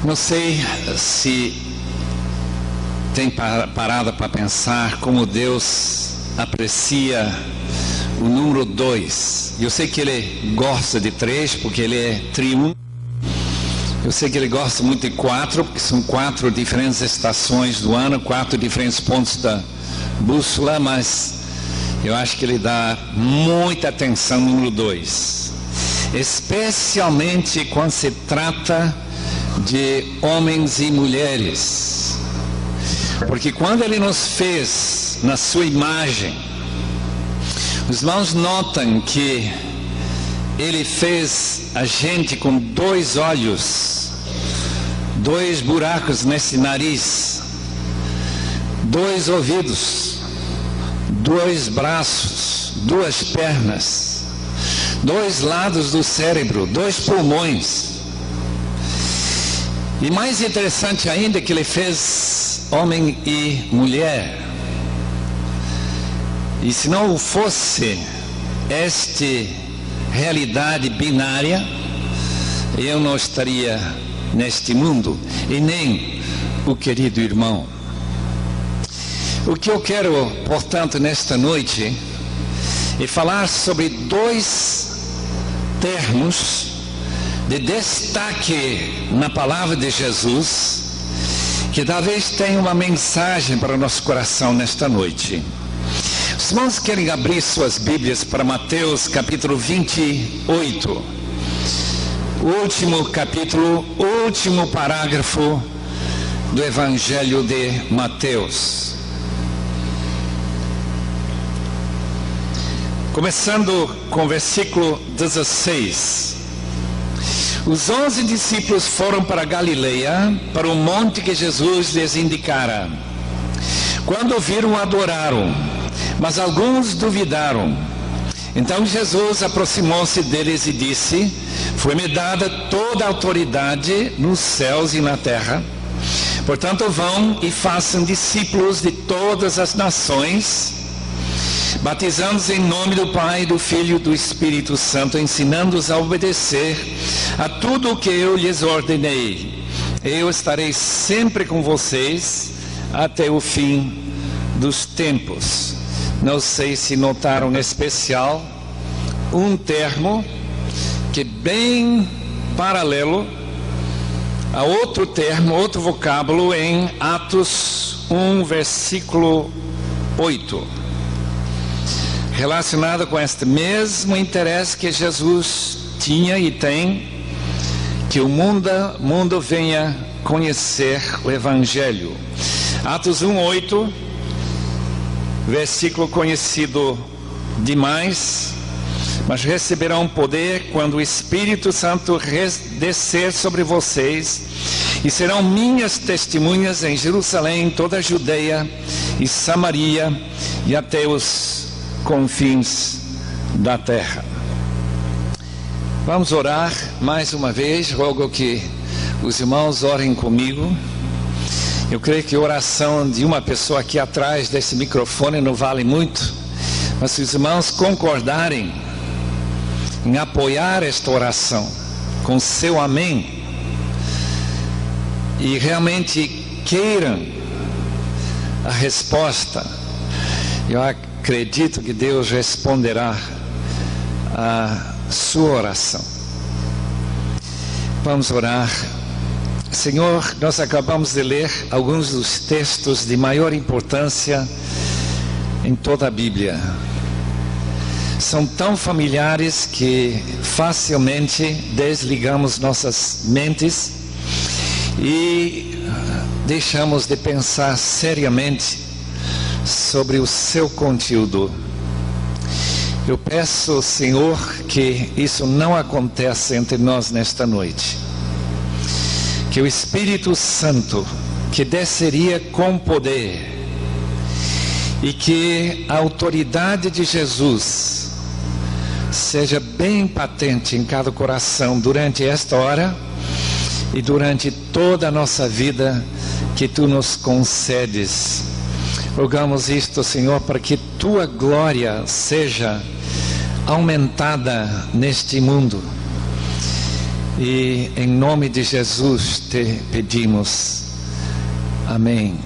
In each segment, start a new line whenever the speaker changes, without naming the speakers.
Não sei se tem parado para pensar como Deus aprecia o número 2. Eu sei que Ele gosta de 3, porque Ele é triuno. Eu sei que Ele gosta muito de 4, porque são 4 diferentes estações do ano, 4 diferentes pontos da bússola, mas eu acho que Ele dá muita atenção ao número 2. Especialmente quando se trata de homens e mulheres. Porque quando Ele nos fez na sua imagem, os irmãos notam que Ele fez a gente com 2 olhos, 2 buracos nesse nariz, 2 ouvidos, 2 braços, 2 pernas, 2 lados do cérebro, 2 pulmões. E mais interessante ainda é que Ele fez homem e mulher. E se não fosse esta realidade binária, eu não estaria neste mundo, e nem o querido irmão. O que eu quero, portanto, nesta noite, é falar sobre 2 termos de destaque na palavra de Jesus, que talvez tenha uma mensagem para o nosso coração nesta noite. Os irmãos querem abrir suas Bíblias para Mateus capítulo 28, o último capítulo, o último parágrafo do Evangelho de Mateus. Começando com o versículo 16. Os 11 discípulos foram para Galileia, para o monte que Jesus lhes indicara. Quando o viram, adoraram, mas alguns duvidaram. Então Jesus aproximou-se deles e disse: foi-me dada toda a autoridade nos céus e na terra. Portanto, vão e façam discípulos de todas as nações, batizando-os em nome do Pai, do Filho e do Espírito Santo, ensinando-os a obedecer a tudo o que eu lhes ordenei. Eu estarei sempre com vocês até o fim dos tempos. Não sei se notaram em especial um termo que é bem paralelo a outro termo, outro vocábulo em Atos 1, versículo 8. Relacionado com este mesmo interesse que Jesus tinha e tem, que o mundo venha conhecer o Evangelho. Atos 1:8, versículo conhecido demais: mas receberão poder quando o Espírito Santo descer sobre vocês, e serão minhas testemunhas em Jerusalém, toda a Judeia e Samaria e até os confins da terra. Vamos orar mais uma vez. Rogo que os irmãos orem comigo. Eu creio que a oração de uma pessoa aqui atrás desse microfone não vale muito, mas se os irmãos concordarem em apoiar esta oração com seu amém e realmente queiram a resposta, eu acredito que Deus responderá a sua oração. Vamos orar. Senhor, nós acabamos de ler alguns dos textos de maior importância em toda a Bíblia. São tão familiares que facilmente desligamos nossas mentes e deixamos de pensar seriamente sobre o seu conteúdo. Eu peço, Senhor, que isso não aconteça entre nós nesta noite. Que o Espírito Santo, que desceria com poder, e que a autoridade de Jesus seja bem patente em cada coração durante esta hora e durante toda a nossa vida que Tu nos concedes. Rogamos isto, Senhor, para que Tua glória seja aumentada neste mundo E em nome de Jesus te pedimos. Amém.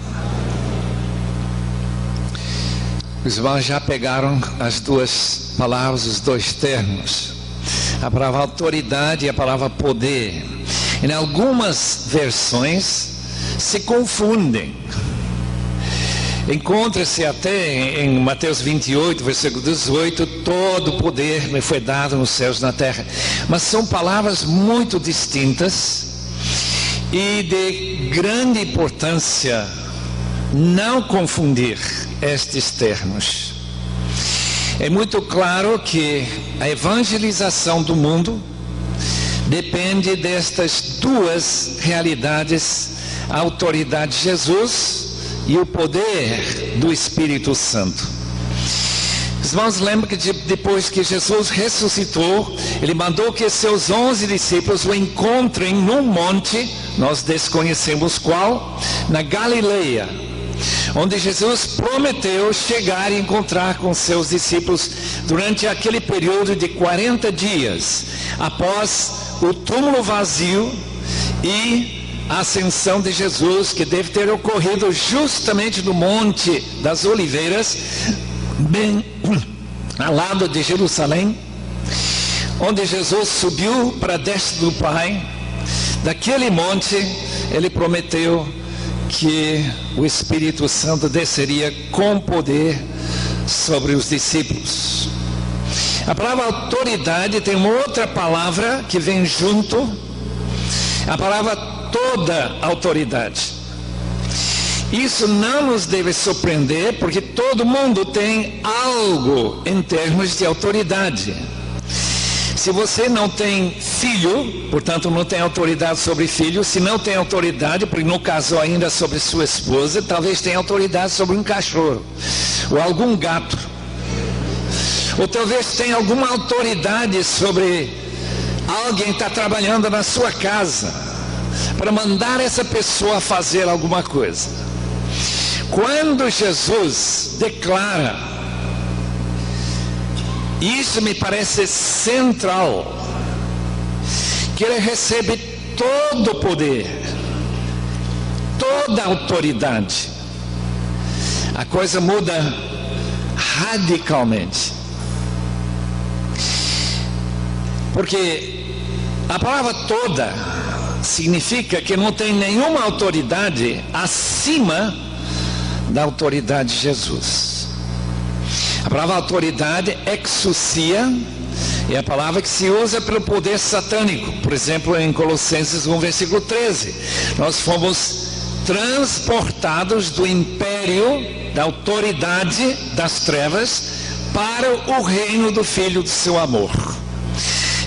Os irmãos já pegaram as duas palavras, os dois termos. A palavra autoridade e a palavra poder. Em algumas versões se confundem. Encontra-se até em Mateus 28, versículo 18, todo poder me foi dado nos céus e na terra. Mas são palavras muito distintas e de grande importância não confundir estes termos. É muito claro que a evangelização do mundo depende destas duas realidades: a autoridade de Jesus e o poder do Espírito Santo. Os irmãos lembram que depois que Jesus ressuscitou, Ele mandou que seus 11 discípulos o encontrem num monte, nós desconhecemos qual, na Galileia, onde Jesus prometeu chegar e encontrar com seus discípulos durante aquele período de 40 dias, após o túmulo vazio e a ascensão de Jesus, que deve ter ocorrido justamente no Monte das Oliveiras, bem ao lado de Jerusalém, onde Jesus subiu para a destra do Pai. Daquele monte Ele prometeu que o Espírito Santo desceria com poder sobre os discípulos. A palavra autoridade tem uma outra palavra que vem junto, a palavra toda autoridade. Isso não nos deve surpreender, porque todo mundo tem algo em termos de autoridade. Se você não tem filho, portanto não tem autoridade sobre filho, se não tem autoridade, porque não casou ainda, sobre sua esposa, talvez tenha autoridade sobre um cachorro, ou algum gato, ou talvez tenha alguma autoridade sobre alguém que está trabalhando na sua casa, para mandar essa pessoa fazer alguma coisa. Quando Jesus declara, isso me parece central, que Ele recebe todo o poder, toda a autoridade, a coisa muda radicalmente. Porque a palavra toda significa que não tem nenhuma autoridade acima da autoridade de Jesus. A palavra autoridade, exousia, é a palavra que se usa pelo poder satânico. Por exemplo, em Colossenses 1, versículo 13, nós fomos transportados do império da autoridade das trevas para o reino do Filho do seu amor.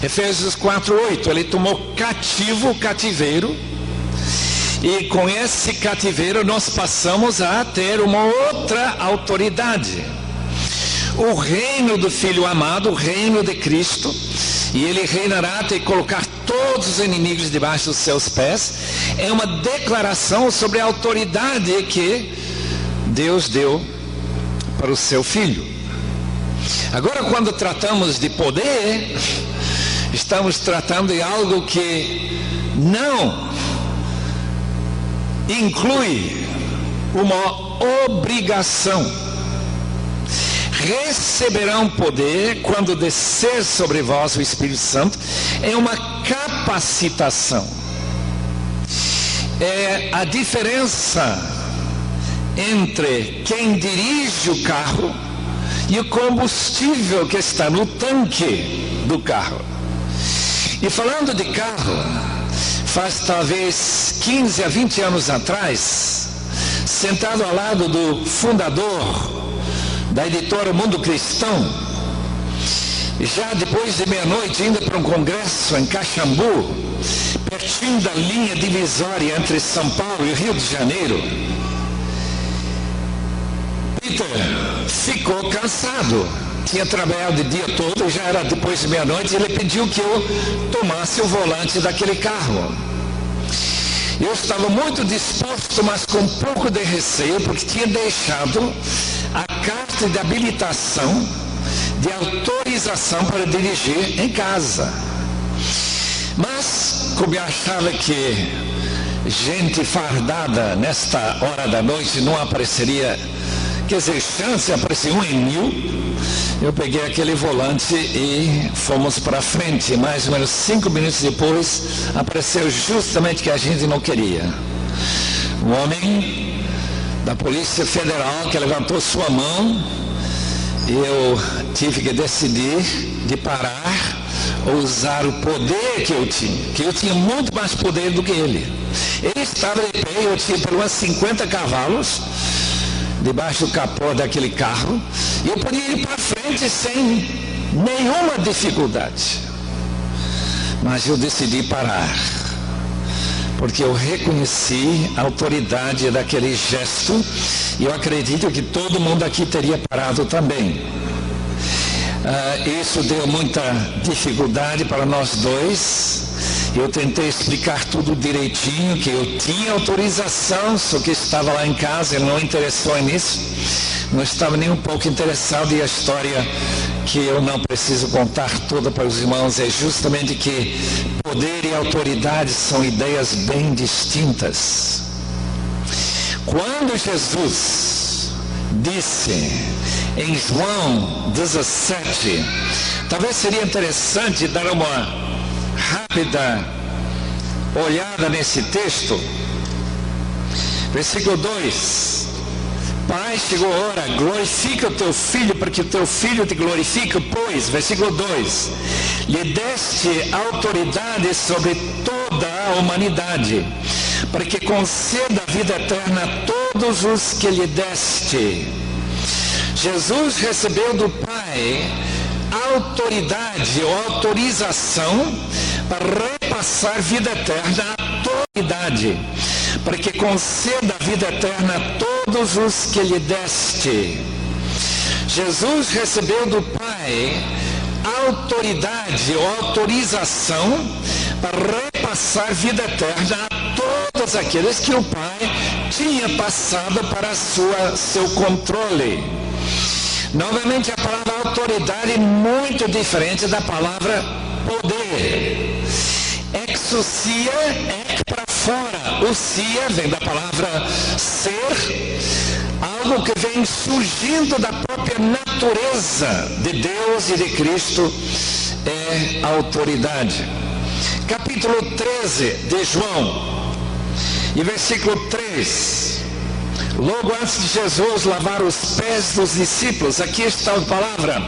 Efésios 4:8, Ele tomou cativo o cativeiro, e com esse cativeiro nós passamos a ter uma outra autoridade, o reino do Filho amado, o reino de Cristo, e Ele reinará até colocar todos os inimigos debaixo dos seus pés. É uma declaração sobre a autoridade que Deus deu para o seu Filho. Agora, quando tratamos de poder, estamos tratando de algo que não inclui uma obrigação. Receberão poder quando descer sobre vós o Espírito Santo. É uma capacitação. É a diferença entre quem dirige o carro e o combustível que está no tanque do carro. E falando de carro, faz talvez 15 a 20 anos atrás, sentado ao lado do fundador da editora Mundo Cristão, já depois de meia-noite, indo para um congresso em Caxambu, pertinho da linha divisória entre São Paulo e Rio de Janeiro, Peter ficou cansado, tinha trabalhado o dia todo, já era depois de meia-noite, e ele pediu que eu tomasse o volante daquele carro. Eu estava muito disposto, mas com um pouco de receio, porque tinha deixado a carta de habilitação, de autorização para dirigir em casa. Mas, como eu achava que gente fardada nesta hora da noite não apareceria, quer dizer, chance de aparecer 1 em 1000, eu peguei aquele volante e fomos para frente. Mais ou menos 5 minutos depois, apareceu justamente o que a gente não queria. Um homem da Polícia Federal que levantou sua mão, e eu tive que decidir de parar ou usar o poder que eu tinha muito mais poder do que ele. Ele estava de pé, eu tinha pelo menos 50 cavalos debaixo do capô daquele carro, e eu podia ir para frente sem nenhuma dificuldade. Mas eu decidi parar, porque eu reconheci a autoridade daquele gesto, e eu acredito que todo mundo aqui teria parado também. Isso deu muita dificuldade para nós dois. Eu tentei explicar tudo direitinho, que eu tinha autorização, só que estava lá em casa, ele não interessou nisso, não estava nem um pouco interessado. E a história que eu não preciso contar toda para os irmãos é justamente que poder e autoridade são ideias bem distintas. Quando Jesus disse em João 17, talvez seria interessante dar uma rápida olhada nesse texto. Versículo 2: Pai, chegou a hora, glorifica o teu filho, para que o teu filho te glorifique, pois, versículo 2, lhe deste autoridade sobre toda a humanidade, para que conceda a vida eterna a todos os que lhe deste. Jesus recebeu do Pai autoridade ou autorização para repassar vida eterna a toda a humanidade, para que conceda a vida eterna a todos os que lhe deste. Jesus recebeu do Pai autoridade ou autorização para repassar vida eterna a todos aqueles que o Pai tinha passado para seu controle. Novamente, a palavra autoridade é muito diferente da palavra poder. Exousia é para fora. Ousia vem da palavra ser, algo que vem surgindo da própria natureza de Deus e de Cristo, é autoridade. Capítulo 13 de João, e versículo 3. Logo antes de Jesus lavar os pés dos discípulos, aqui está a palavra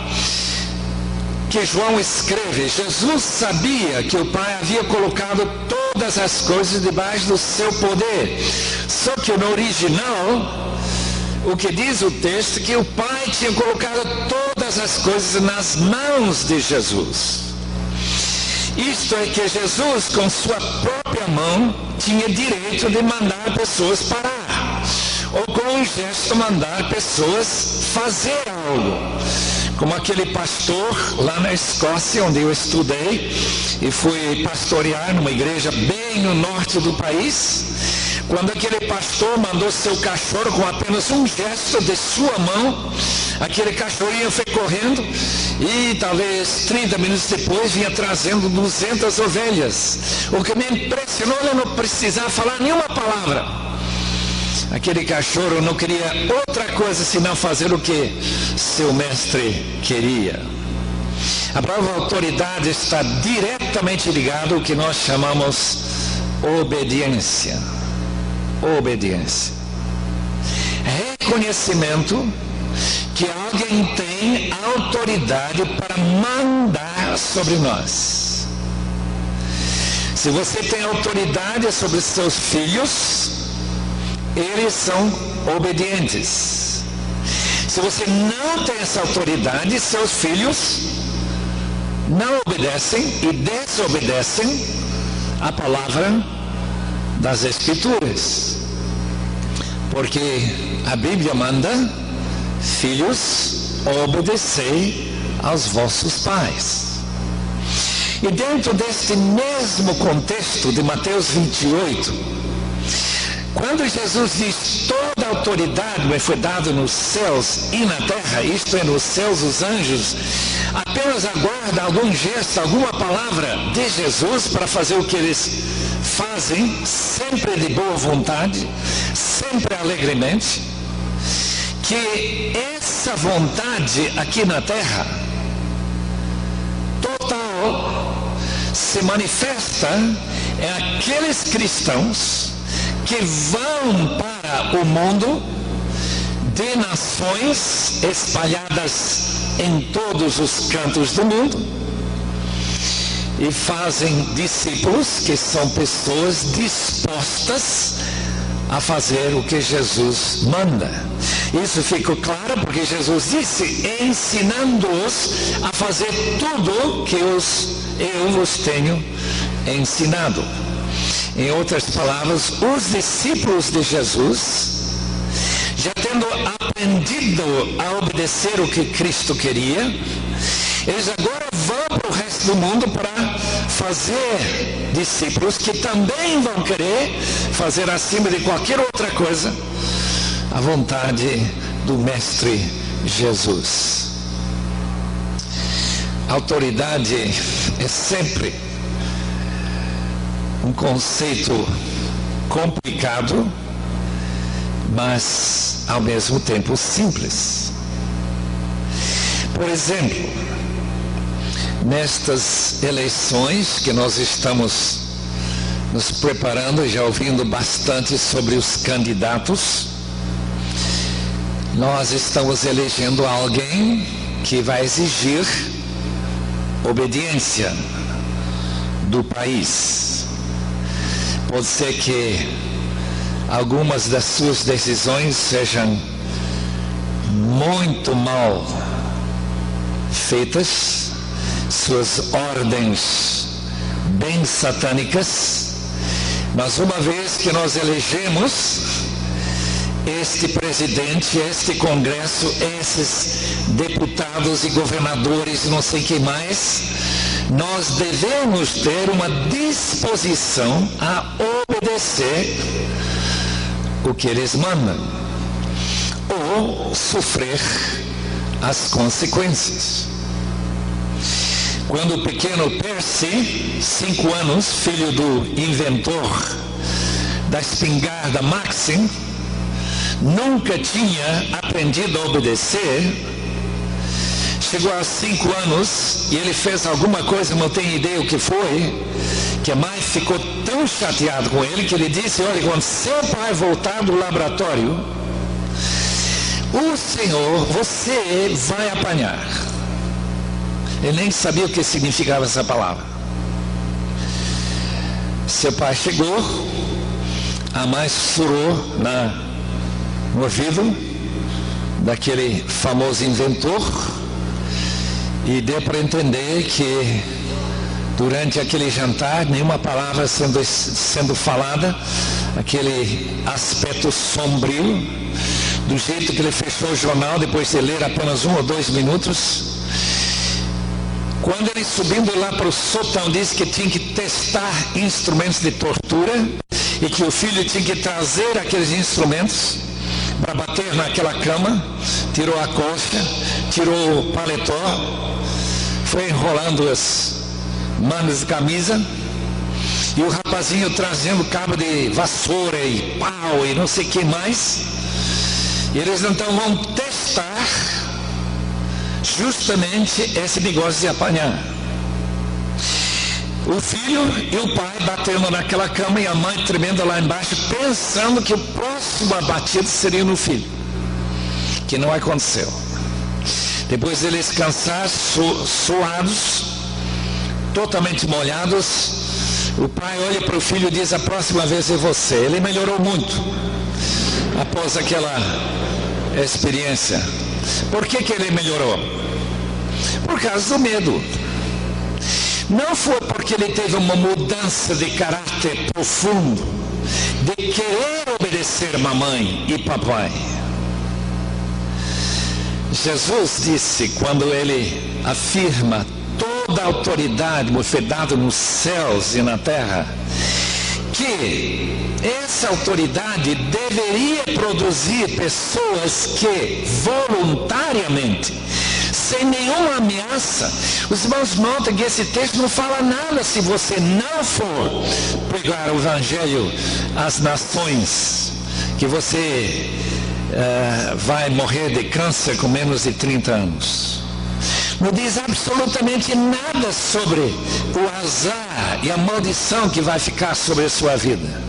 que João escreve. Jesus sabia que o Pai havia colocado todas as coisas debaixo do seu poder. Só que no original, o que diz o texto, que o Pai tinha colocado todas as coisas nas mãos de Jesus. Isto é que Jesus, com sua própria mão, tinha direito de mandar pessoas parar, ou com um gesto mandar pessoas fazer algo. Como aquele pastor lá na Escócia, onde eu estudei e fui pastorear numa igreja bem no norte do país, quando aquele pastor mandou seu cachorro com apenas um gesto de sua mão, aquele cachorrinho foi correndo e talvez 30 minutos depois vinha trazendo 200 ovelhas. O que me impressionou, ele não precisava falar nenhuma palavra. Aquele cachorro não queria outra coisa senão fazer o que seu mestre queria. A palavra autoridade está diretamente ligada ao que nós chamamos obediência. Obediência. Reconhecimento que alguém tem autoridade para mandar sobre nós. Se você tem autoridade sobre seus filhos, eles são obedientes. Se você não tem essa autoridade, seus filhos não obedecem e desobedecem a palavra das Escrituras. Porque a Bíblia manda: filhos, obedecei aos vossos pais. E dentro deste mesmo contexto de Mateus 28, quando Jesus diz toda a autoridade me foi dada nos céus e na terra, isto é, nos céus os anjos apenas aguarda algum gesto, alguma palavra de Jesus para fazer o que eles fazem, sempre de boa vontade, sempre alegremente, que essa vontade aqui na terra, total, se manifesta em aqueles cristãos que vão para o mundo de nações espalhadas em todos os cantos do mundo e fazem discípulos, que são pessoas dispostas a fazer o que Jesus manda. Isso ficou claro porque Jesus disse, ensinando-os a fazer tudo que eu vos tenho ensinado. Em outras palavras, os discípulos de Jesus, já tendo aprendido a obedecer o que Cristo queria, eles agora vão para o resto do mundo para fazer discípulos que também vão querer fazer acima de qualquer outra coisa a vontade do Mestre Jesus. Autoridade é sempre um conceito complicado, mas ao mesmo tempo simples. Por exemplo, nestas eleições que nós estamos nos preparando, já ouvindo bastante sobre os candidatos, nós estamos elegendo alguém que vai exigir obediência do país. Pode ser que algumas das suas decisões sejam muito mal feitas, suas ordens bem satânicas, mas uma vez que nós elegemos este presidente, este congresso, esses deputados e governadores, não sei quem mais, nós devemos ter uma disposição a obedecer o que eles mandam, ou sofrer as consequências. Quando o pequeno Percy, 5 anos, filho do inventor da espingarda Maxim, nunca tinha aprendido a obedecer, chegou aos 5 anos e ele fez alguma coisa, não tenho ideia o que foi, que a mãe ficou tão chateada com ele que ele disse, olha, quando seu pai voltar do laboratório, o senhor, você vai apanhar. Ele nem sabia o que significava essa palavra. Seu pai chegou, a mãe sussurrou no ouvido daquele famoso inventor e deu para entender que durante aquele jantar nenhuma palavra sendo falada, aquele aspecto sombrio, do jeito que ele fechou o jornal depois de ler apenas 1 ou 2 minutos. Quando ele subindo lá para o sótão disse que tinha que testar instrumentos de tortura e que o filho tinha que trazer aqueles instrumentos para bater naquela cama, tirou a colcha, tirou o paletó, foi enrolando as mangas de camisa e o rapazinho trazendo cabo de vassoura e pau e não sei o que mais. E eles então vão testar justamente esse negócio de apanhar. O filho e o pai batendo naquela cama e a mãe tremendo lá embaixo, pensando que o próximo abatido seria no filho, que não aconteceu. Depois eles cansados, suados, totalmente molhados, o pai olha para o filho e diz, a próxima vez é você. Ele melhorou muito após aquela experiência. Por que ele melhorou? Por causa do medo. Não foi porque ele teve uma mudança de caráter profundo, de querer obedecer mamãe e papai. Jesus disse, quando ele afirma toda a autoridade me foi dada nos céus e na terra, que essa autoridade deveria produzir pessoas que voluntariamente sem nenhuma ameaça. Os irmãos notam que esse texto não fala nada se você não for pregar o evangelho às nações, que você vai morrer de câncer com menos de 30 anos. Não diz absolutamente nada sobre o azar e a maldição que vai ficar sobre a sua vida.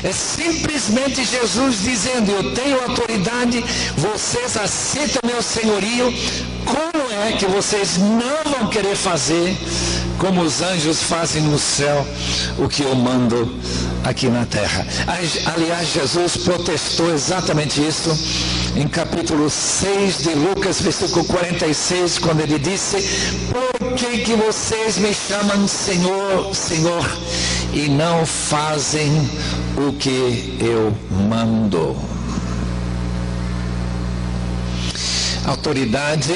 É simplesmente Jesus dizendo: eu tenho autoridade, vocês aceitam meu senhorio. Como é que vocês não vão querer fazer como os anjos fazem no céu o que eu mando aqui na terra? Aliás, Jesus protestou exatamente isso em capítulo 6 de Lucas, versículo 46, quando ele disse: por que vocês me chamam Senhor, Senhor, e não fazem o que eu mando? Autoridade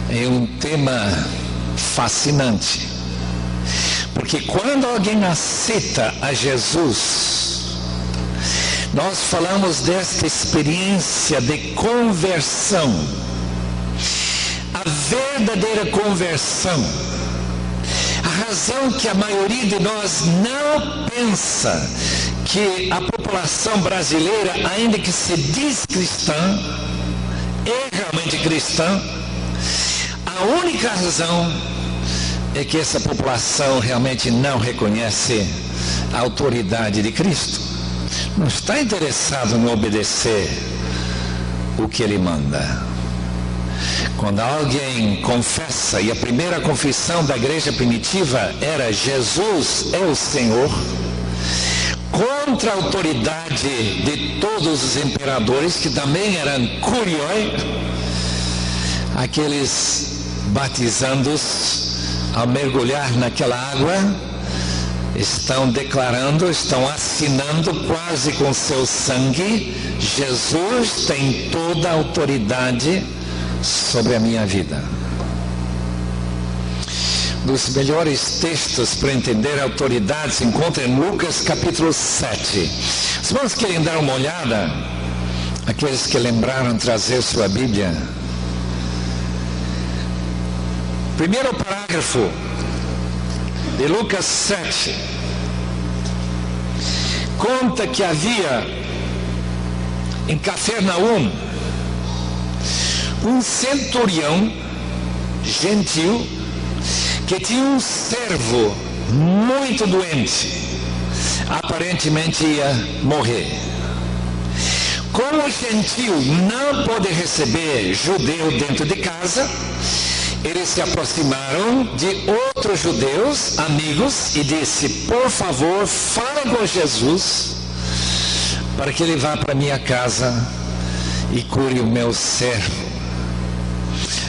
é um tema fascinante, porque quando alguém aceita a Jesus, nós falamos desta experiência de conversão. A verdadeira conversão, a razão que a maioria de nós não pensa que a população brasileira, ainda que se diz cristã, é realmente cristã, a única razão é que essa população realmente não reconhece a autoridade de Cristo. Não está interessado em obedecer o que Ele manda. Quando alguém confessa, e a primeira confissão da igreja primitiva era: Jesus é o Senhor, contra a autoridade de todos os imperadores, que também eram curioi, aqueles batizandos, ao mergulhar naquela água, estão declarando, estão assinando quase com seu sangue: Jesus tem toda a autoridade sobre a minha vida. Um dos melhores textos para entender a autoridade se encontra em Lucas capítulo 7. Os irmãos querem dar uma olhada? Aqueles que lembraram trazer sua Bíblia. Primeiro parágrafo de Lucas 7 conta que havia em Cafarnaum um centurião gentil que tinha um servo muito doente, aparentemente ia morrer. Como o gentil não pôde receber judeu dentro de casa, eles se aproximaram de outros judeus, amigos, e disse: por favor, fale com Jesus para que ele vá para minha casa e cure o meu servo.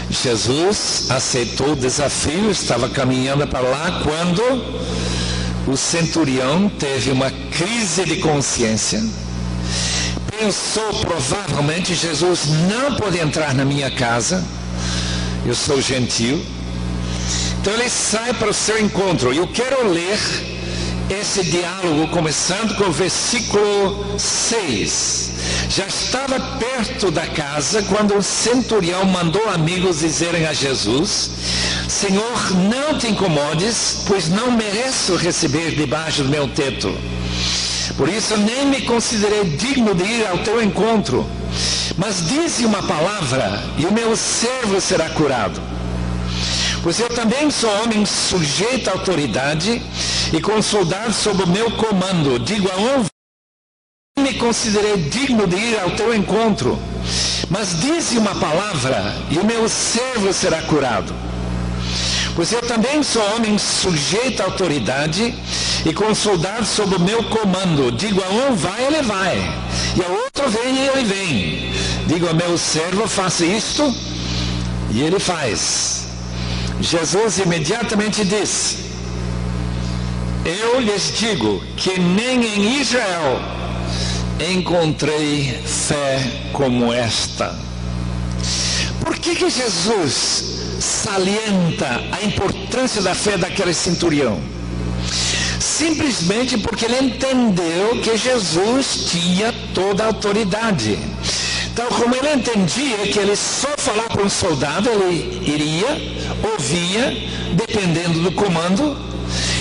Jesus aceitou o desafio, estava caminhando para lá quando o centurião teve uma crise de consciência. Pensou: provavelmente Jesus não pode entrar na minha casa, eu sou gentil. Então ele sai para o seu encontro. Eu quero ler esse diálogo começando com o versículo 6. Já estava perto da casa quando o centurião mandou amigos dizerem a Jesus: Senhor, não te incomodes, pois não mereço receber debaixo do meu teto. Por isso nem me considerei digno de ir ao teu encontro. Mas dize uma palavra e o meu servo será curado. Pois eu também sou homem sujeito à autoridade e com soldados sob o meu comando. Digo a um: me considerei digno de ir ao teu encontro, mas dize uma palavra e o meu servo será curado. Pois eu também sou homem sujeito à autoridade e com soldados sob o meu comando. Digo a um: vai, ele vai, e a outro: vem, e ele vem. Digo ao meu servo: faça isto, e ele faz. Jesus imediatamente disse: eu lhes digo que nem em Israel encontrei fé como esta. Por que Jesus salienta a importância da fé daquele centurião? Simplesmente porque ele entendeu que Jesus tinha toda a autoridade. Então, como ele entendia que ele só falar para um soldado, ele iria, ouvia, dependendo do comando,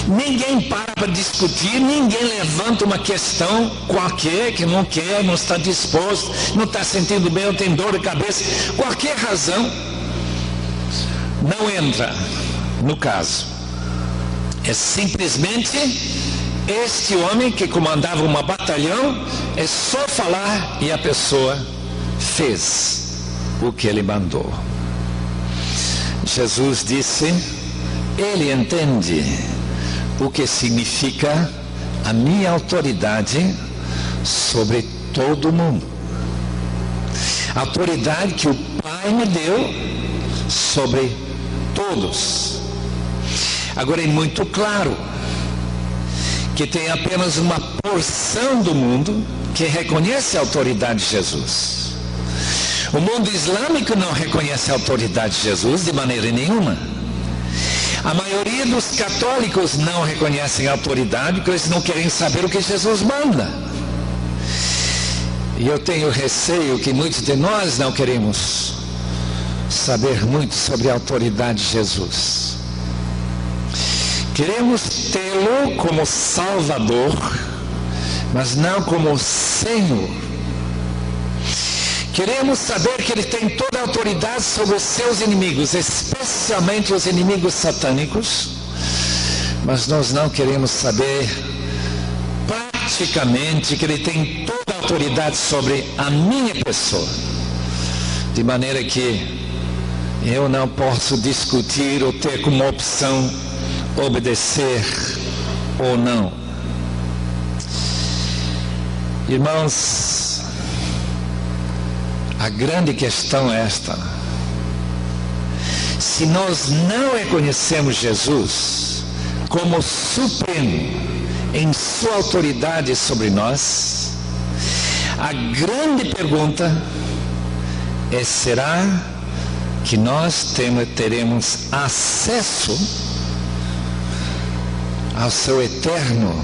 ninguém para discutir, ninguém levanta uma questão qualquer, que não quer, não está disposto, não está sentindo bem, ou tem dor de cabeça, qualquer razão, não entra no caso. É simplesmente este homem que comandava uma batalhão, é só falar e a pessoa fez o que ele mandou. Jesus disse, ele entende o que significa a minha autoridade sobre todo mundo. A autoridade que o Pai me deu sobre todos. Agora é muito claro que tem apenas uma porção do mundo que reconhece a autoridade de Jesus. O mundo islâmico não reconhece a autoridade de Jesus de maneira nenhuma. A maioria dos católicos não reconhecem a autoridade porque eles não querem saber o que Jesus manda. E eu tenho receio que muitos de nós não queremos saber muito sobre a autoridade de Jesus. Queremos tê-lo como Salvador, mas não como Senhor. Queremos saber que ele tem toda a autoridade sobre os seus inimigos, especialmente os inimigos satânicos, mas nós não queremos saber praticamente que ele tem toda a autoridade sobre a minha pessoa, de maneira que eu não posso discutir ou ter como opção obedecer ou não. Irmãos, a grande questão é esta: se nós não reconhecemos Jesus como supremo em sua autoridade sobre nós, a grande pergunta é: será que nós teremos acesso ao seu eterno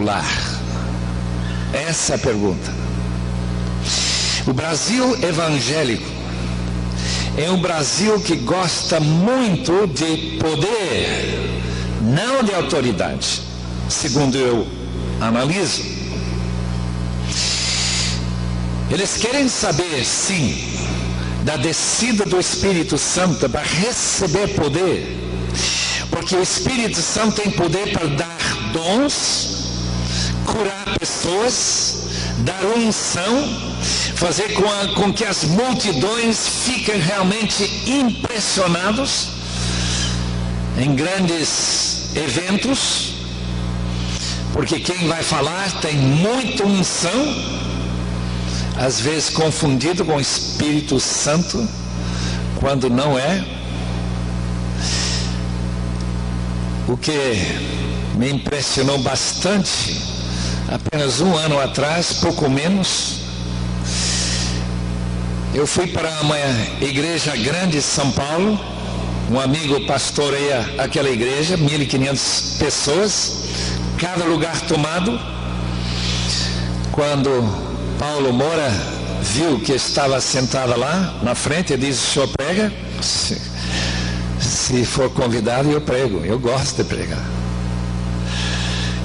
lar? Essa é a pergunta. O Brasil evangélico é um Brasil que gosta muito de poder, não de autoridade, segundo eu analiso. Eles querem saber, sim, da descida do Espírito Santo para receber poder, porque o Espírito Santo tem poder para dar dons, curar pessoas, dar unção, fazer com que as multidões fiquem realmente impressionados em grandes eventos, porque quem vai falar tem muita unção, às vezes confundido com o Espírito Santo, quando não é. O que me impressionou bastante, apenas um ano atrás, pouco menos, eu fui para uma igreja grande em São Paulo, um amigo pastoreia aquela igreja, 1.500 pessoas, cada lugar tomado. Quando Paulo Moura viu que estava sentada lá na frente, ele disse: o senhor prega? Se for convidado, eu prego, eu gosto de pregar.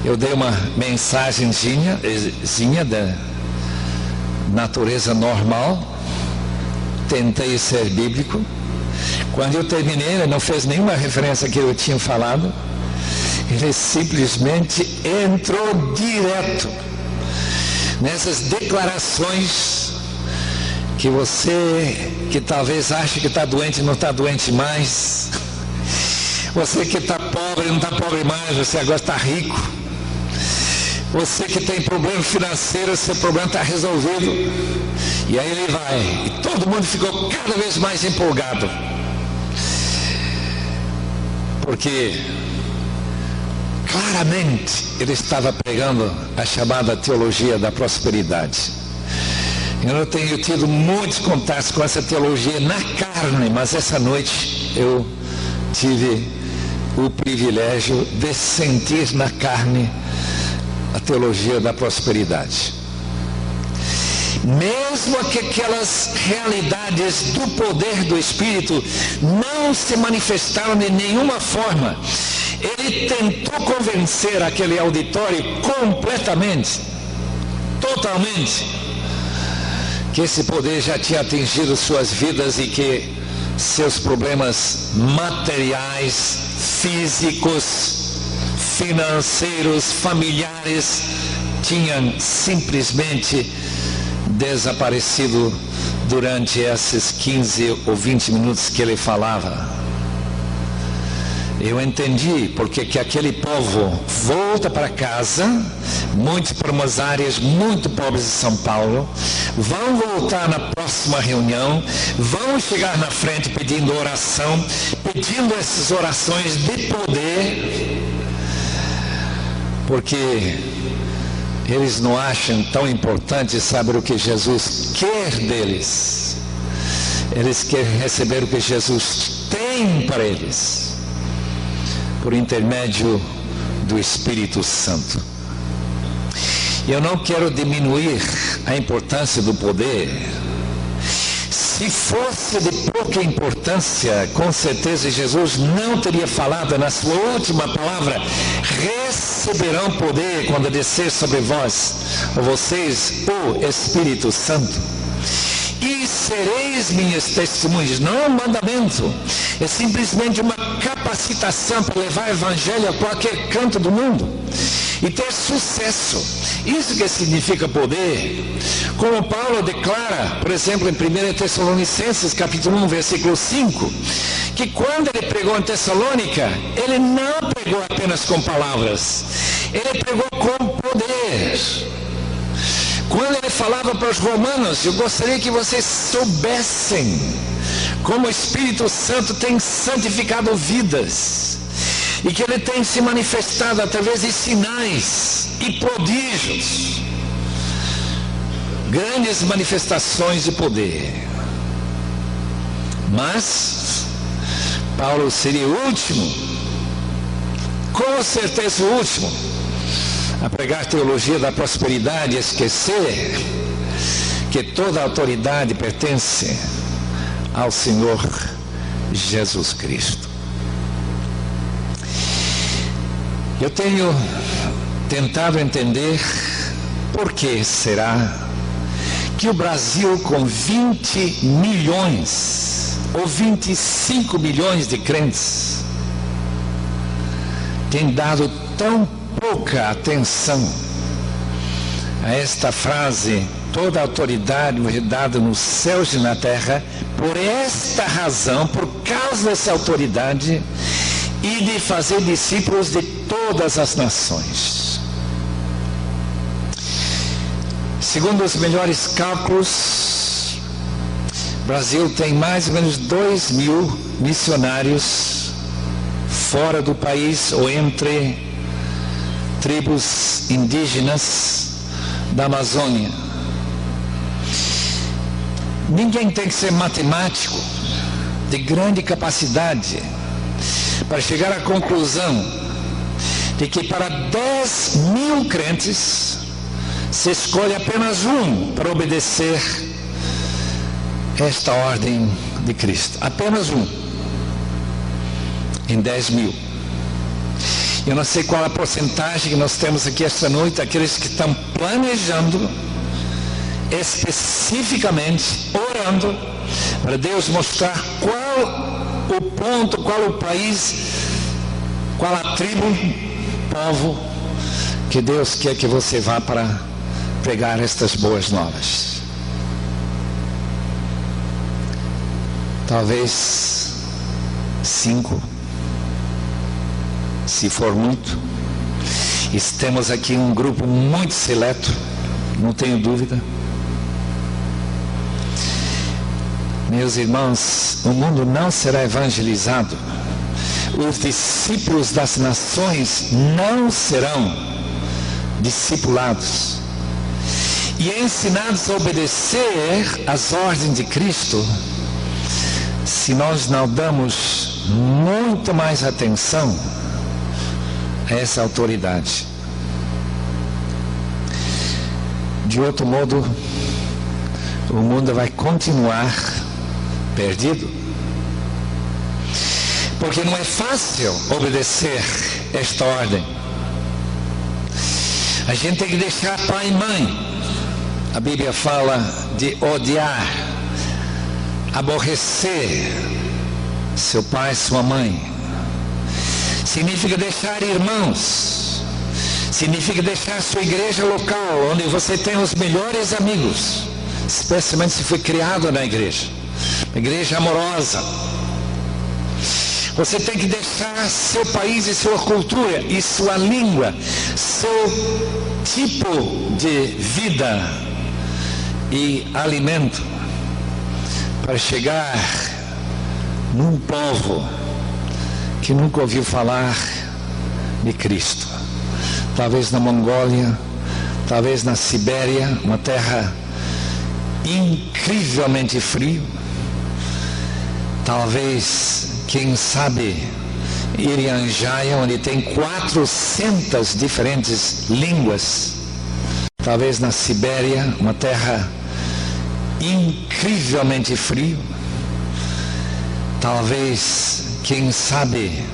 Eu dei uma mensagenzinha da natureza normal, tentei ser bíblico. Quando eu terminei, ele não fez nenhuma referência que eu tinha falado, ele simplesmente entrou direto nessas declarações que você que talvez ache que está doente, não está doente mais, você que está pobre, não está pobre mais, você agora está rico, você que tem problema financeiro, seu problema está resolvido. E aí ele vai, e todo mundo ficou cada vez mais empolgado, porque claramente ele estava pregando a chamada teologia da prosperidade. Eu não tenho tido muitos contatos com essa teologia na carne, mas essa noite eu tive o privilégio de sentir na carne a teologia da prosperidade. Mesmo que aquelas realidades do poder do Espírito não se manifestaram de nenhuma forma, ele tentou convencer aquele auditório completamente, totalmente, que esse poder já tinha atingido suas vidas e que seus problemas materiais, físicos, financeiros, familiares tinham simplesmente desaparecido durante esses 15 ou 20 minutos que ele falava. Eu entendi porque que aquele povo volta para casa, muitos para umas áreas muito pobres de São Paulo, vão voltar na próxima reunião, vão chegar na frente pedindo oração, pedindo essas orações de poder, porque eles não acham tão importante saber o que Jesus quer deles. Eles querem receber o que Jesus tem para eles, por intermédio do Espírito Santo. Eu não quero diminuir a importância do poder. Se fosse de pouca importância, com certeza Jesus não teria falado na sua última palavra: receberão poder quando descer sobre vós, ou vocês, o Espírito Santo, e sereis minhas testemunhas. Não é um mandamento, é simplesmente uma capacitação para levar o Evangelho a qualquer canto do mundo e ter sucesso. Isso que significa poder. Como Paulo declara, por exemplo, em 1 Tessalonicenses capítulo 1, versículo 5, que quando ele pregou em Tessalônica, ele não pregou apenas com palavras, ele pregou com poder. Quando ele falava para os romanos: eu gostaria que vocês soubessem como o Espírito Santo tem santificado vidas, e que ele tem se manifestado através de sinais e prodígios, grandes manifestações de poder. Mas Paulo seria o último, com certeza o último, a pregar teologia da prosperidade e esquecer que toda a autoridade pertence ao Senhor Jesus Cristo. Eu tenho tentado entender por que será que o Brasil, com 20 milhões ou 25 milhões de crentes, tem dado tão pouca atenção a esta frase: toda a autoridade me é dada nos céus e na terra. Por esta razão, por causa dessa autoridade, e de fazer discípulos de todas as nações. Segundo os melhores cálculos, o Brasil tem mais ou menos 2.000 missionários fora do país ou entre tribos indígenas da Amazônia. Ninguém tem que ser matemático de grande capacidade para chegar à conclusão de que para 10.000 crentes se escolhe apenas um para obedecer esta ordem de Cristo. Apenas um em 10.000. Eu não sei qual a porcentagem que nós temos aqui esta noite, aqueles que estão planejando especificamente, orando para Deus mostrar qual o ponto, qual o país, qual a tribo, povo que Deus quer que você vá para pregar estas boas novas. Talvez 5, se for muito. Temos aqui um grupo muito seleto, não tenho dúvida. Meus irmãos, o mundo não será evangelizado, os discípulos das nações não serão discipulados e ensinados a obedecer às ordens de Cristo, se nós não damos muito mais atenção a essa autoridade. De outro modo, o mundo vai continuar perdido. Porque não é fácil obedecer esta ordem. A gente tem que deixar pai e mãe. A Bíblia fala de odiar, aborrecer seu pai e sua mãe. Significa deixar irmãos. Significa deixar sua igreja local, onde você tem os melhores amigos, especialmente se foi criado na igreja. Uma igreja amorosa. Você tem que deixar seu país e sua cultura e sua língua, seu tipo de vida e alimento, para chegar num povo que nunca ouviu falar de Cristo. Talvez na Mongólia, talvez na Sibéria, uma terra incrivelmente fria. Talvez, quem sabe, Irian Jaya, onde tem 400 diferentes línguas. Talvez na Sibéria, uma terra incrivelmente frio. Talvez, quem sabe,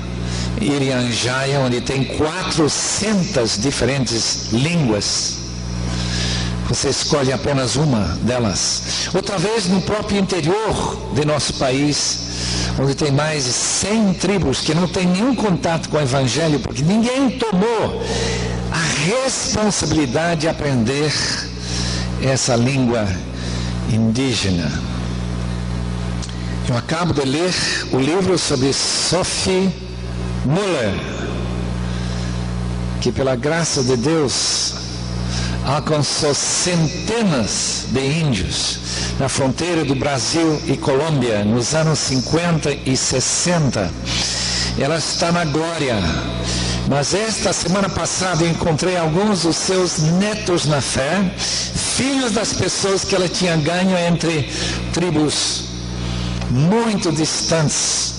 Irian Jaya, onde tem 400 diferentes línguas. Você escolhe apenas uma delas. Ou talvez no próprio interior de nosso país, onde tem mais de 100 tribos que não tem nenhum contato com o Evangelho, porque ninguém tomou a responsabilidade de aprender essa língua indígena. Eu acabo de ler o livro sobre Sophie Muller, que pela graça de Deus alcançou centenas de índios na fronteira do Brasil e Colômbia nos anos 50 e 60. Ela está na glória. Mas esta semana passada eu encontrei alguns dos seus netos na fé, filhos das pessoas que ela tinha ganho entre tribos muito distantes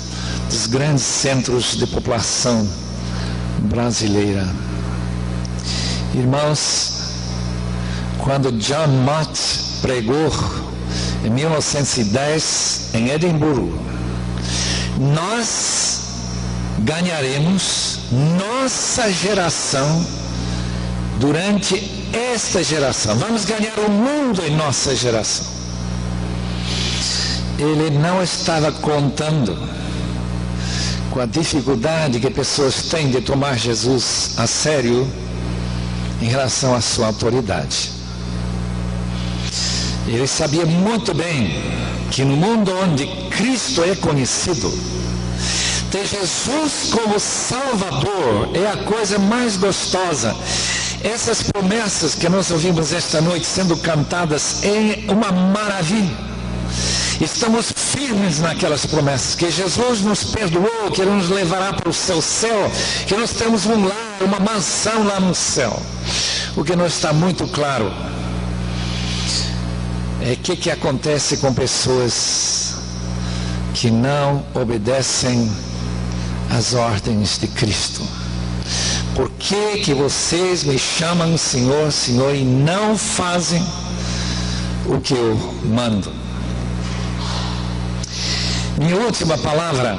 dos grandes centros de população brasileira. Irmãos, quando John Mott pregou em 1910 em Edimburgo, nós ganharemos nossa geração durante esta geração. Vamos ganhar o mundo em nossa geração. Ele não estava contando com a dificuldade que pessoas têm de tomar Jesus a sério em relação à sua autoridade. Ele sabia muito bem que no mundo onde Cristo é conhecido, ter Jesus como Salvador é a coisa mais gostosa. Essas promessas que nós ouvimos esta noite sendo cantadas é uma maravilha. Estamos firmes naquelas promessas, que Jesus nos perdoou, que Ele nos levará para o seu céu, que nós temos um lar, uma mansão lá no céu. O que não está muito claro é o que acontece com pessoas que não obedecem às ordens de Cristo. Por que vocês me chamam Senhor, Senhor e não fazem o que eu mando? Minha última palavra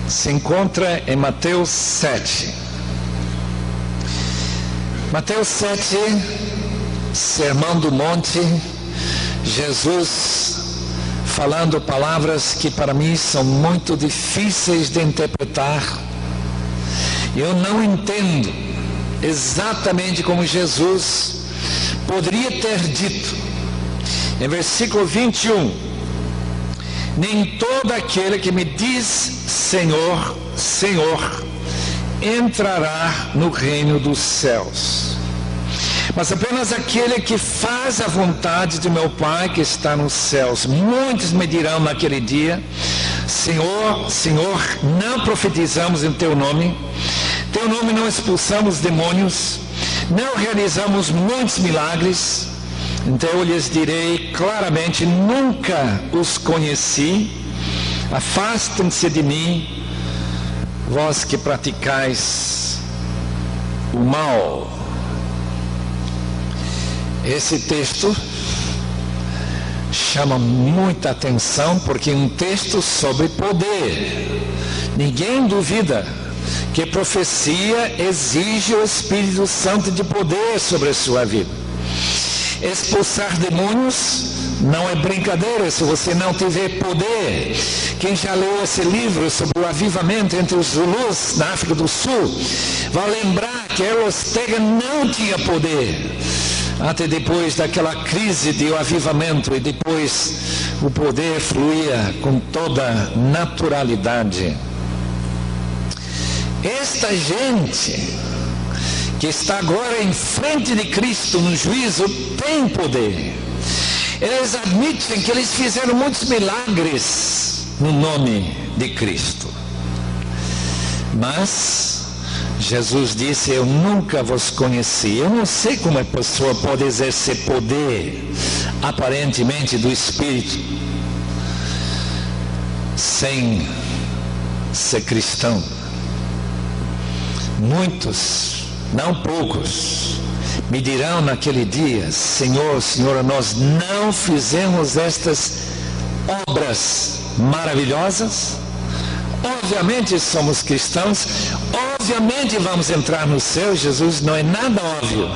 se encontra em Mateus 7. Mateus 7, Sermão do Monte, Jesus falando palavras que para mim são muito difíceis de interpretar. Eu não entendo exatamente como Jesus poderia ter dito, em versículo 21, nem todo aquele que me diz Senhor, Senhor, entrará no reino dos céus, mas apenas aquele que faz a vontade de meu Pai que está nos céus. Muitos me dirão naquele dia: Senhor, Senhor, não profetizamos em Teu nome não expulsamos demônios, não realizamos muitos milagres? Então eu lhes direi claramente: nunca os conheci, afastem-se de mim, vós que praticais o mal. Esse texto chama muita atenção porque é um texto sobre poder. Ninguém duvida que profecia exige o Espírito Santo de poder sobre a sua vida. Expulsar demônios não é brincadeira se você não tiver poder. Quem já leu esse livro sobre o avivamento entre os Zulus na África do Sul vai lembrar que Eros Tega não tinha poder até depois daquela crise de avivamento, e depois o poder fluía com toda naturalidade. Esta gente que está agora em frente de Cristo no juízo tem poder. Eles admitem que eles fizeram muitos milagres no nome de Cristo. Mas Jesus disse: eu nunca vos conheci. Eu não sei como a pessoa pode exercer poder aparentemente do Espírito sem ser cristão. Muitos, não poucos, me dirão naquele dia: Senhor, Senhora, nós não fizemos estas obras maravilhosas? Obviamente somos cristãos, obviamente vamos entrar no céu. Jesus, não é nada óbvio,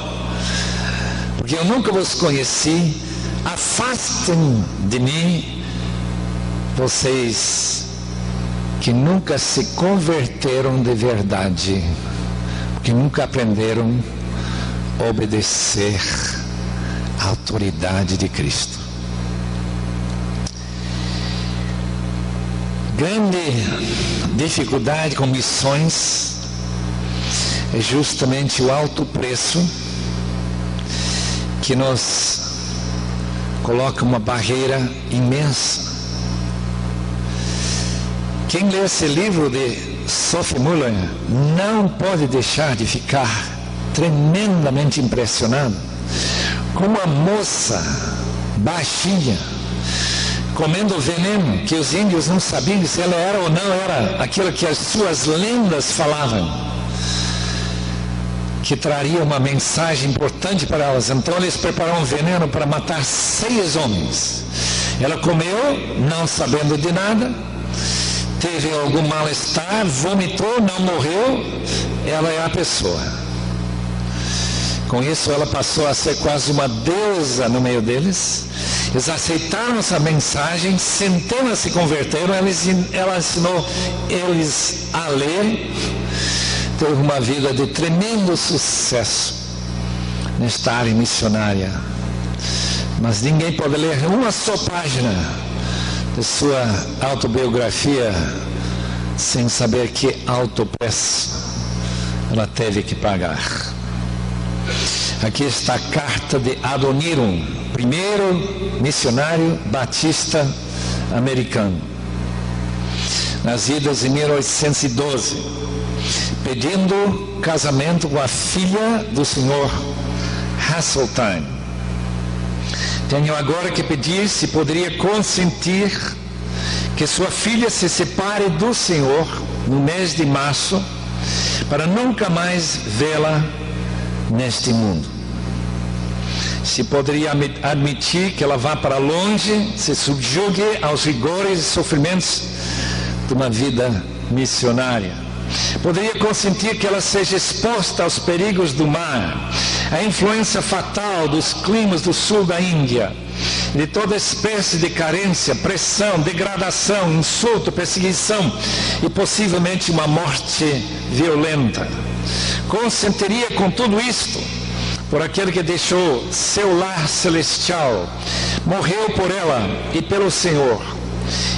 porque eu nunca vos conheci. Afastem de mim, vocês que nunca se converteram de verdade, que nunca aprenderam a obedecer à autoridade de Cristo. Grande dificuldade com missões é justamente o alto preço que nos coloca uma barreira imensa. Quem lê esse livro de Sophie Muller não pode deixar de ficar tremendamente impressionado com uma moça baixinha comendo veneno que os índios não sabiam se ela era ou não era aquilo que as suas lendas falavam, que traria uma mensagem importante para elas. Então eles prepararam um veneno para matar 6 homens. Ela comeu, não sabendo de nada, teve algum mal-estar, vomitou, não morreu. Ela é a pessoa. Com isso ela passou a ser quase uma deusa no meio deles. Eles aceitaram essa mensagem, centenas se converteram. Ela ensinou eles a ler. Teve uma vida de tremendo sucesso nesta área missionária. Mas ninguém pode ler uma só página de sua autobiografia sem saber que alto preço ela teve que pagar. Aqui está a carta de Adoniram, primeiro missionário batista americano, nascido em 1812, pedindo casamento com a filha do senhor Hasseltine. Tenho agora que pedir se poderia consentir que sua filha se separe do senhor no mês de março, para nunca mais vê-la neste mundo. Se poderia admitir que ela vá para longe, se subjugue aos rigores e sofrimentos de uma vida missionária. Poderia consentir que ela seja exposta aos perigos do mar, à influência fatal dos climas do sul da Índia, de toda espécie de carência, pressão, degradação, insulto, perseguição e possivelmente uma morte violenta. Consentiria com tudo isto por aquele que deixou seu lar celestial, morreu por ela e pelo Senhor,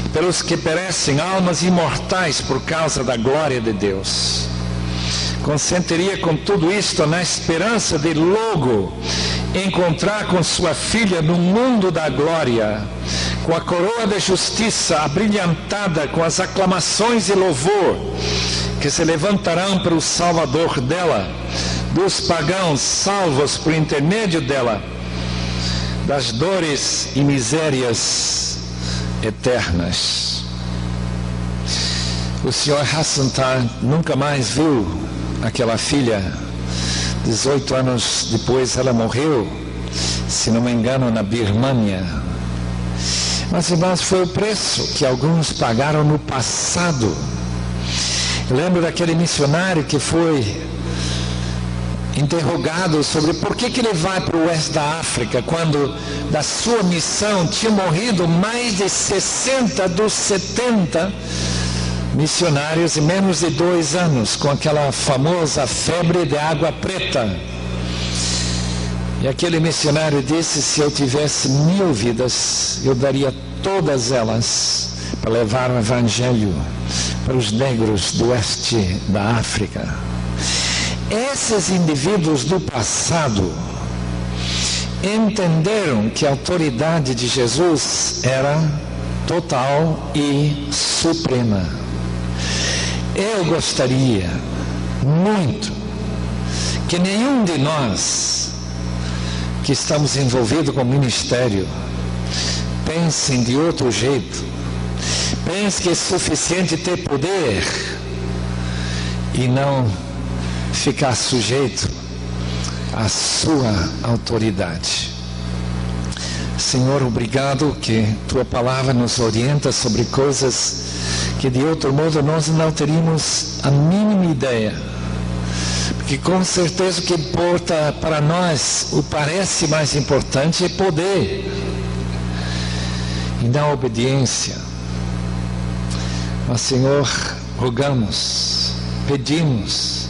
e pelos que perecem, almas imortais por causa da glória de Deus. Consentiria com tudo isto na esperança de logo encontrar com sua filha no mundo da glória, com a coroa da justiça abrilhantada com as aclamações e louvor que se levantarão para o Salvador dela, dos pagãos salvos por intermédio dela, das dores e misérias eternas. O senhor Hasseltine nunca mais viu aquela filha. 18 anos depois ela morreu, se não me engano, na Birmânia. Mas, irmãos, foi o preço que alguns pagaram no passado. Eu lembro daquele missionário que foi interrogado sobre por que ele vai para o oeste da África, quando da sua missão tinham morrido mais de 60 dos 70 missionários em menos de 2 anos, com aquela famosa febre de água preta. E aquele missionário disse: se eu tivesse 1000 vidas, eu daria todas elas para levar o evangelho para os negros do oeste da África. Esses indivíduos do passado entenderam que a autoridade de Jesus era total e suprema. Eu gostaria muito que nenhum de nós que estamos envolvidos com o ministério pensem de outro jeito. Pense que é suficiente ter poder e não ficar sujeito à sua autoridade. Senhor, obrigado que Tua palavra nos orienta sobre coisas que de outro modo nós não teríamos a mínima ideia. Porque com certeza o que importa para nós, o parece mais importante, é poder e não obediência. Mas, Senhor, rogamos, pedimos,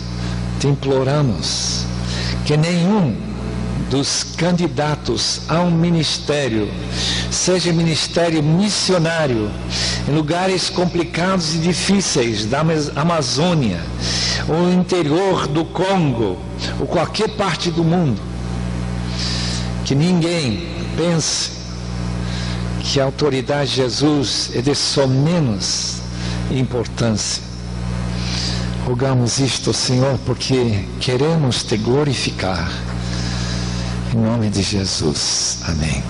te imploramos que nenhum dos candidatos a um ministério, seja ministério missionário em lugares complicados e difíceis da Amazônia, ou interior do Congo, ou qualquer parte do mundo, que ninguém pense que a autoridade de Jesus é de só menos importância. Rogamos isto, Senhor, porque queremos te glorificar. Em nome de Jesus. Amém.